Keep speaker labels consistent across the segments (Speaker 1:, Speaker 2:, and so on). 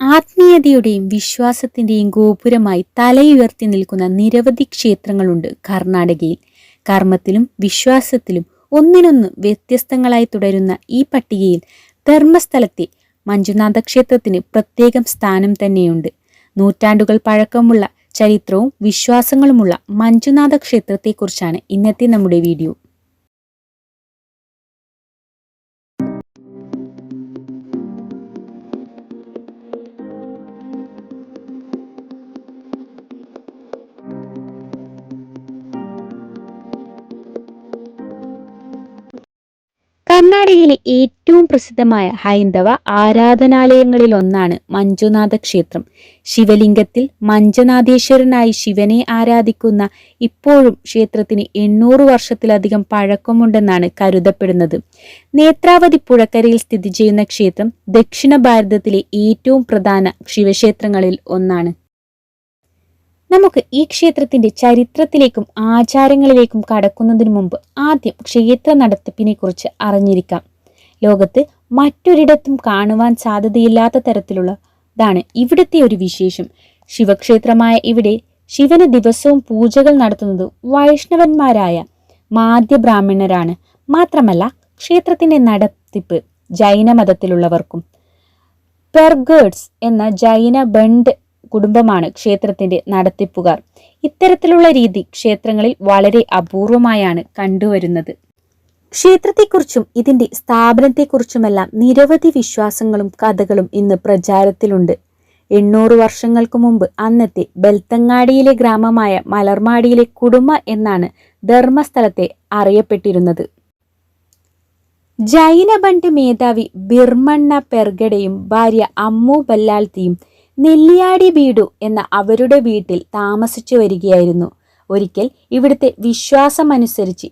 Speaker 1: ആത്മീയതയുടെയും വിശ്വാസത്തിന്റെയും ഗോപുരമായി തലയുയർത്തി നിൽക്കുന്ന നിരവധി ക്ഷേത്രങ്ങളുണ്ട് കർണാടകയിൽ. കർമ്മത്തിലും വിശ്വാസത്തിലും ഒന്നിനൊന്ന് വ്യത്യസ്തങ്ങളായി തുടരുന്ന ഈ പട്ടികയിൽ ധർമ്മസ്ഥലത്തെ മഞ്ജുനാഥ ക്ഷേത്രത്തിന് പ്രത്യേകം സ്ഥാനം തന്നെയുണ്ട്. നൂറ്റാണ്ടുകൾ പഴക്കമുള്ള ചരിത്രവും വിശ്വാസങ്ങളുമുള്ള മഞ്ജുനാഥ ക്ഷേത്രത്തെക്കുറിച്ചാണ് ഇന്നത്തെ നമ്മുടെ വീഡിയോ. കർണാടകയിലെ ഏറ്റവും പ്രസിദ്ധമായ ഹൈന്ദവ ആരാധനാലയങ്ങളിൽ ഒന്നാണ് മഞ്ജുനാഥ ക്ഷേത്രം. ശിവലിംഗത്തിൽ മഞ്ജനാഥേശ്വരനായി ശിവനെ ആരാധിക്കുന്ന ഇപ്പോഴും ക്ഷേത്രത്തിന് 800 വർഷത്തിലധികം പഴക്കമുണ്ടെന്നാണ് കരുതപ്പെടുന്നത്. നേത്രാവതി പുഴക്കരയിൽ സ്ഥിതി ചെയ്യുന്ന ക്ഷേത്രം ദക്ഷിണ ഭാരതത്തിലെ ഏറ്റവും പ്രധാന ശിവക്ഷേത്രങ്ങളിൽ ഒന്നാണ്. നമുക്ക് ഈ ക്ഷേത്രത്തിന്റെ ചരിത്രത്തിലേക്കും ആചാരങ്ങളിലേക്കും കടക്കുന്നതിന് മുമ്പ് ആദ്യം ക്ഷേത്ര നടത്തിപ്പിനെ കുറിച്ച് അറിഞ്ഞിരിക്കാം. ലോകത്ത് മറ്റൊരിടത്തും കാണുവാൻ സാധ്യതയില്ലാത്ത തരത്തിലുള്ളതാണ് ഇവിടുത്തെ ഒരു വിശേഷം. ശിവക്ഷേത്രമായ ഇവിടെ ശിവന് ദിവസവും പൂജകൾ നടത്തുന്നത് വൈഷ്ണവന്മാരായ മാധ്യ ബ്രാഹ്മണരാണ്. മാത്രമല്ല ക്ഷേത്രത്തിന്റെ നടത്തിപ്പ് ജൈനമതത്തിലുള്ളവർക്കും പെർഗേഡ്സ് എന്ന ജൈന ബണ്ട് കുടുംബമാണ് ക്ഷേത്രത്തിന്റെ നടത്തിപ്പുകാർ. ഇത്തരത്തിലുള്ള രീതി ക്ഷേത്രങ്ങളിൽ വളരെ അപൂർവമായാണ് കണ്ടുവരുന്നത്. ക്ഷേത്രത്തെക്കുറിച്ചും ഇതിന്റെ സ്ഥാപനത്തെക്കുറിച്ചുമെല്ലാം നിരവധി വിശ്വാസങ്ങളും കഥകളും ഇന്ന് പ്രചാരത്തിലുണ്ട്. 800 വർഷങ്ങൾക്ക് മുമ്പ് അന്നത്തെ ബെൽത്തങ്ങാടിയിലെ ഗ്രാമമായ മലർമാടിയിലെ കുടുംബ എന്നാണ് ധർമ്മസ്ഥലത്തെ അറിയപ്പെട്ടിരുന്നത്. ജൈനബണ്ട് മേധാവി ബിർമണ്ണ പെർഗഡയും ഭാര്യ അമ്മു ബല്ലാൽത്തിയും നെല്ലിയാടി ബീഡു എന്ന അവരുടെ വീട്ടിൽ താമസിച്ചു വരികയായിരുന്നു. ഒരിക്കൽ ഇവിടുത്തെ വിശ്വാസമനുസരിച്ച്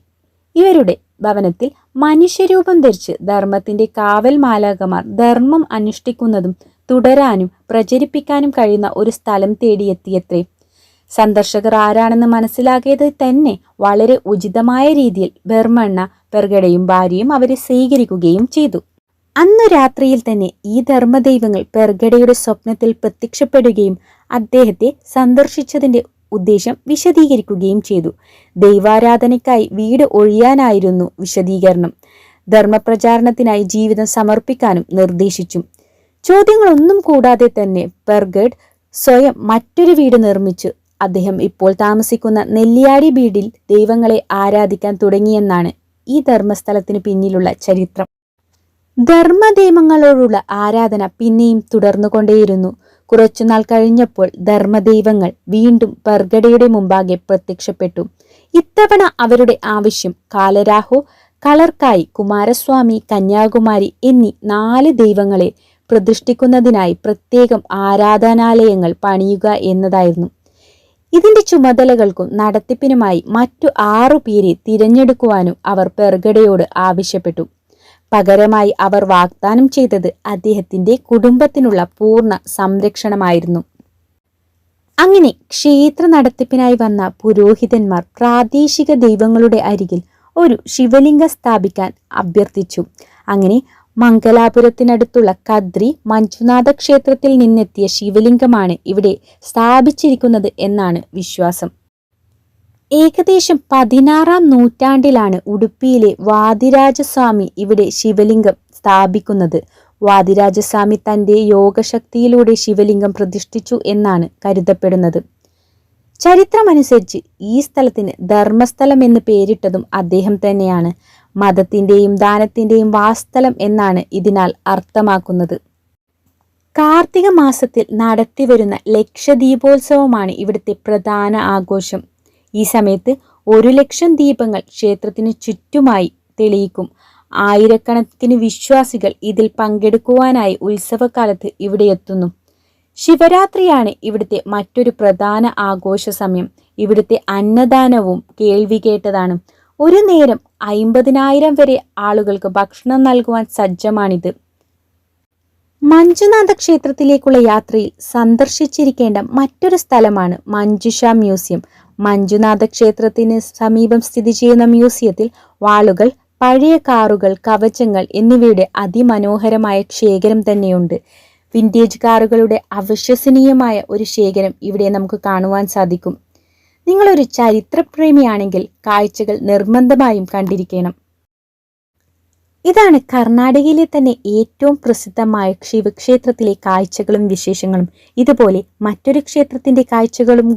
Speaker 1: ഇവരുടെ ഭവനത്തിൽ മനുഷ്യരൂപം ധരിച്ച് ധർമ്മത്തിന്റെ കാവൽ മാലാഖമാർ ധർമ്മം അനുഷ്ഠിക്കുന്നതും തുടരാനും പ്രചരിപ്പിക്കാനും കഴിയുന്ന ഒരു സ്ഥലം തേടിയെത്തിയത്രേ. സന്ദർശകർ ആരാണെന്ന് മനസ്സിലാക്കിയത് തന്നെ വളരെ ഉചിതമായ രീതിയിൽ ബിർമണ്ണ പെർഗഡയും ഭാര്യയും അവരെ സ്വീകരിക്കുകയും ചെയ്തു. അന്നു രാത്രിയിൽ തന്നെ ഈ ധർമ്മദൈവങ്ങൾ പെർഗഡയുടെ സ്വപ്നത്തിൽ പ്രത്യക്ഷപ്പെടുകയും അദ്ദേഹത്തെ സന്ദർശിച്ചതിന്റെ ഉദ്ദേശം വിശദീകരിക്കുകയും ചെയ്തു. ദൈവാരാധനയ്ക്കായി വീട് ഒഴിയാനായിരുന്നു വിശദീകരണം. ധർമ്മപ്രചാരണത്തിനായി ജീവിതം സമർപ്പിക്കാനും നിർദ്ദേശിച്ചു. ചോദ്യങ്ങളൊന്നും കൂടാതെ തന്നെ പെർഗഡ് സ്വയം മറ്റൊരു വീട് നിർമ്മിച്ചു. അദ്ദേഹം ഇപ്പോൾ താമസിക്കുന്ന നെല്ലിയാടി വീടിൽ ദൈവങ്ങളെ ആരാധിക്കാൻ തുടങ്ങിയെന്നാണ് ഈ ധർമ്മസ്ഥലത്തിന് പിന്നിലുള്ള ചരിത്രം. ധർമ്മദൈവങ്ങളോടുള്ള ആരാധന പിന്നെയും തുടർന്നുകൊണ്ടേയിരുന്നു. കുറച്ചുനാൾ കഴിഞ്ഞപ്പോൾ ധർമ്മദൈവങ്ങൾ വീണ്ടും പെർഗഡയുടെ മുമ്പാകെ പ്രത്യക്ഷപ്പെട്ടു. ഇത്തവണ അവരുടെ ആവശ്യം കാലരാഹു, കളർക്കായി, കുമാരസ്വാമി, കന്യാകുമാരി എന്നീ 4 ദൈവങ്ങളെ പ്രതിഷ്ഠിക്കുന്നതിനായി പ്രത്യേകം ആരാധനാലയങ്ങൾ പണിയുക എന്നതായിരുന്നു. ഇതിന്റെ ചുമതലകൾക്കും നടത്തിപ്പിനുമായി മറ്റു 6 പേരെ തിരഞ്ഞെടുക്കുവാനും അവർ പെർഗഡയോട് ആവശ്യപ്പെട്ടു. പകരമായി അവർ വാഗ്ദാനം ചെയ്തത് അദ്ദേഹത്തിന്റെ കുടുംബത്തിനുള്ള പൂർണ്ണ സംരക്ഷണമായിരുന്നു. അങ്ങനെ ക്ഷേത്ര നടത്തിപ്പിനായി വന്ന പുരോഹിതന്മാർ പ്രാദേശിക ദൈവങ്ങളുടെ അരികിൽ ഒരു ശിവലിംഗം സ്ഥാപിക്കാൻ അഭ്യർത്ഥിച്ചു. അങ്ങനെ മംഗലാപുരത്തിനടുത്തുള്ള കദ്രി മഞ്ജുനാഥ ക്ഷേത്രത്തിൽ നിന്നെത്തിയ ശിവലിംഗമാണ് ഇവിടെ സ്ഥാപിച്ചിരിക്കുന്നത് എന്നാണ് വിശ്വാസം. ഏകദേശം 16-ാം നൂറ്റാണ്ടിലാണ് ഉടുപ്പിയിലെ വാദിരാജസ്വാമി ഇവിടെ ശിവലിംഗം സ്ഥാപിക്കുന്നത്. വാദിരാജസ്വാമി തന്റെ യോഗശക്തിയിലൂടെ ശിവലിംഗം പ്രതിഷ്ഠിച്ചു എന്നാണ് കരുതപ്പെടുന്നത്. ചരിത്രമനുസരിച്ച് ഈ സ്ഥലത്തിന് ധർമ്മസ്ഥലം എന്ന് പേരിട്ടതും അദ്ദേഹം തന്നെയാണ്. മതത്തിന്റെയും ദാനത്തിന്റെയും വാസ്തലം എന്നാണ് ഇതിനാൽ അർത്ഥമാക്കുന്നത്. കാർത്തിക മാസത്തിൽ നടത്തിവരുന്ന ലക്ഷദീപോത്സവമാണ് ഇവിടുത്തെ പ്രധാന ആഘോഷം. ഈ സമയത്ത് 1,00,000 ദീപങ്ങൾ ക്ഷേത്രത്തിന് ചുറ്റുമായി തെളിയിക്കും. ആയിരക്കണക്കിന് വിശ്വാസികൾ ഇതിൽ പങ്കെടുക്കുവാനായി ഉത്സവകാലത്ത് ഇവിടെ എത്തുന്നു. ശിവരാത്രിയാണ് ഇവിടുത്തെ മറ്റൊരു പ്രധാന ആഘോഷ സമയം. ഇവിടുത്തെ അന്നദാനവും കേൾവി കേട്ടതാണ്. ഒരു നേരം 50,000 വരെ ആളുകൾക്ക് ഭക്ഷണം നൽകുവാൻ സജ്ജമാണിത്. മഞ്ജുനാഥ ക്ഷേത്രത്തിലേക്കുള്ള യാത്രയിൽ സന്ദർശിച്ചിരിക്കേണ്ട മറ്റൊരു സ്ഥലമാണ് മഞ്ജുഷ മ്യൂസിയം. മഞ്ജുനാഥ ക്ഷേത്രത്തിന് സമീപം സ്ഥിതി ചെയ്യുന്ന മ്യൂസിയത്തിൽ വാളുകൾ, പഴയ കാറുകൾ, കവചങ്ങൾ എന്നിവയുടെ അതിമനോഹരമായ ശേഖരം തന്നെയുണ്ട്. വിന്റേജ് കാറുകളുടെ അവിശ്വസനീയമായ ഒരു ശേഖരം ഇവിടെ നമുക്ക് കാണുവാൻ സാധിക്കും. നിങ്ങളൊരു ചരിത്രപ്രേമിയാണെങ്കിൽ കാഴ്ചകൾ നിർബന്ധമായും കണ്ടിരിക്കണം. ഇതാണ് കർണാടകയിലെ തന്നെ ഏറ്റവും പ്രസിദ്ധമായ ശിവക്ഷേത്രത്തിലെ കാഴ്ചകളും വിശേഷങ്ങളും. ഇതുപോലെ മറ്റൊരു ക്ഷേത്രത്തിന്റെ കാഴ്ചകളും